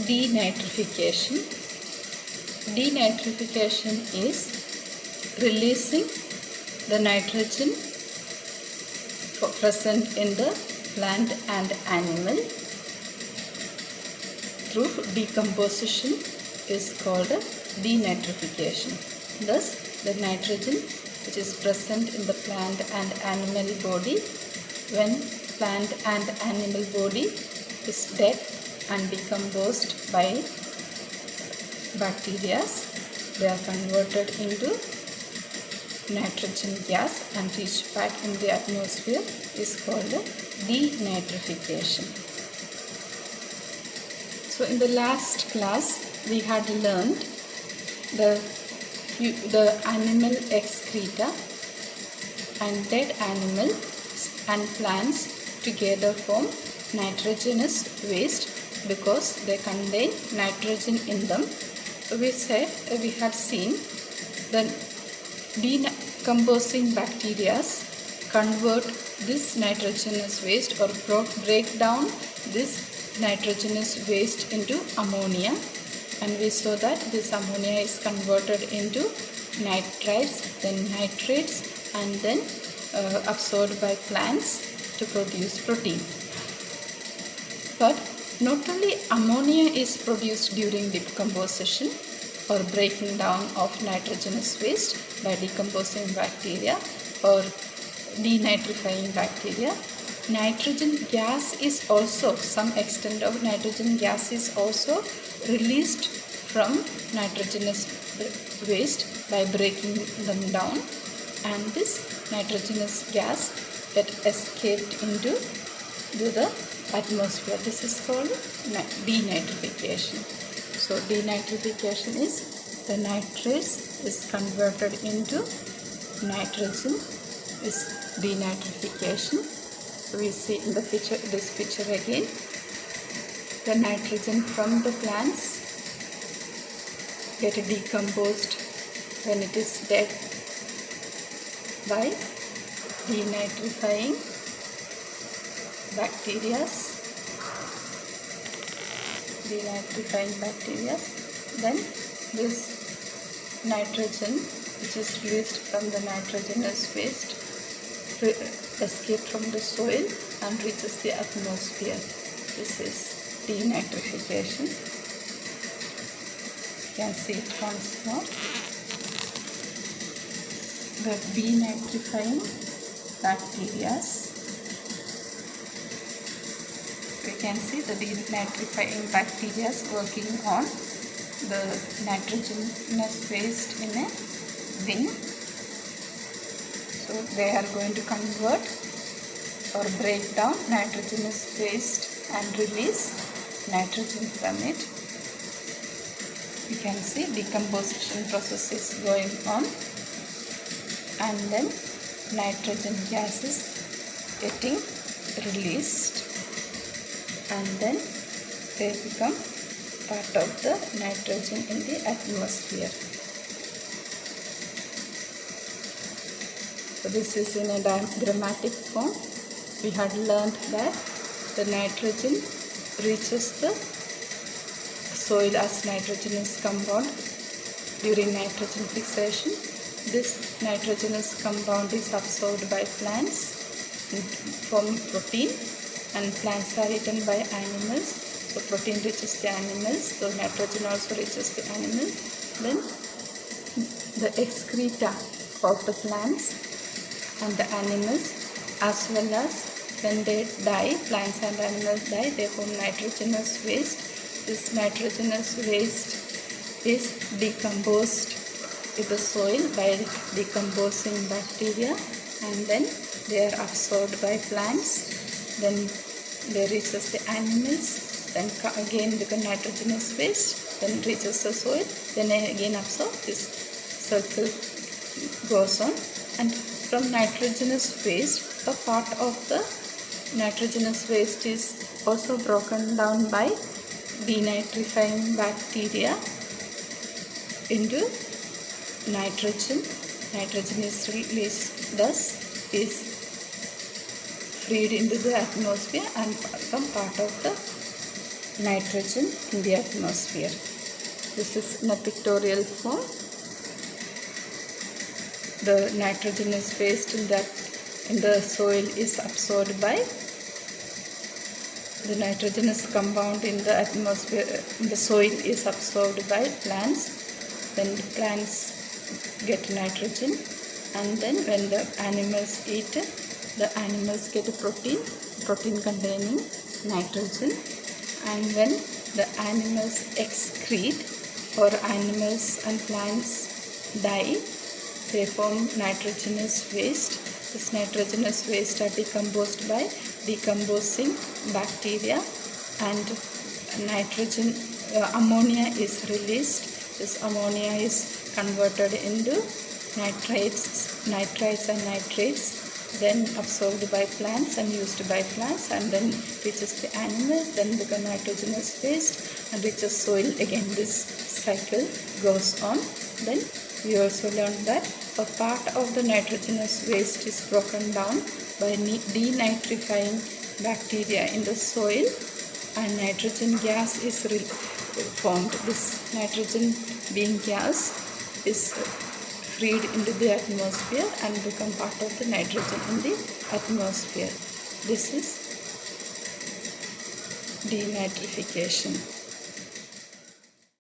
Denitrification. Denitrification is releasing the nitrogen present in the plant and animal through decomposition is called denitrification. Thus, the nitrogen which is present in the plant and animal body, when plant and animal body is dead and decomposed by bacteria, they are converted into nitrogen gas and reach back in the atmosphere is called denitrification. So in the last class we had learned the animal excreta and dead animals and plants together form nitrogenous waste because they contain nitrogen in them. We had seen the decomposing bacteria convert this nitrogenous waste or break down this nitrogenous waste into ammonia, and we saw that this ammonia is converted into nitrites, then nitrates, and then absorbed by plants to produce protein. But not only ammonia is produced during decomposition or breaking down of nitrogenous waste by decomposing bacteria or denitrifying bacteria, nitrogen gas is also, some extent of nitrogen gas is also released from nitrogenous waste by breaking them down, and this nitrogenous gas get escaped into the atmosphere. This is called denitrification. So denitrification is the nitrates is converted into nitrogen is denitrification. So we see in the picture, this picture again, the nitrogen from the plants get decomposed when it is dead by denitrifying bacteria. Then this nitrogen which is released from the nitrogenous waste escapes from the soil and reaches the atmosphere. This is denitrification. You can see it once more. The denitrifying bacteria. We can see the denitrifying bacteria working on the nitrogenous waste in a bin. So they are going to convert or break down nitrogenous waste and release nitrogen from it. You can see decomposition process is going on, and then nitrogen gas is getting released, and then they become part of the nitrogen in the atmosphere. So this is in a diagrammatic form. We had learned that the nitrogen reaches the soil as nitrogenous compound during nitrogen fixation. This nitrogenous compound is absorbed by plants and form protein, and plants are eaten by animals. So protein reaches the animals, so nitrogen also reaches the animal. Then the excreta of the plants and the animals, as well as when they die, plants and animals die, they form nitrogenous waste. This nitrogenous waste is decomposed in the soil by decomposing bacteria, and then they are absorbed by plants. Then they reaches the animals, then again become nitrogenous waste, then reaches the soil, then again absorb. This circle goes on, and from nitrogenous waste, a part of the nitrogenous waste is also broken down by denitrifying bacteria into nitrogen. Nitrogen is released, thus is freed into the atmosphere and become part of the nitrogen in the atmosphere. This is in a pictorial form. The nitrogen is faced in the soil is absorbed by the nitrogenous compound in the atmosphere. In the soil is absorbed by plants. Then the plants get nitrogen, and then when the animals eat, the animals get a protein containing nitrogen. And when the animals excrete or animals and plants die, they form nitrogenous waste. This nitrogenous waste are decomposed by decomposing bacteria, and ammonia is released. This ammonia is converted into nitrites and nitrates, then absorbed by plants and used by plants, and then reaches the animals, then become nitrogenous waste and reaches soil again. This cycle goes on. Then we also learned that a part of the nitrogenous waste is broken down by denitrifying bacteria in the soil, and nitrogen gas is formed. This nitrogen being gas is freed into the atmosphere and become part of the nitrogen in the atmosphere. This is denitrification.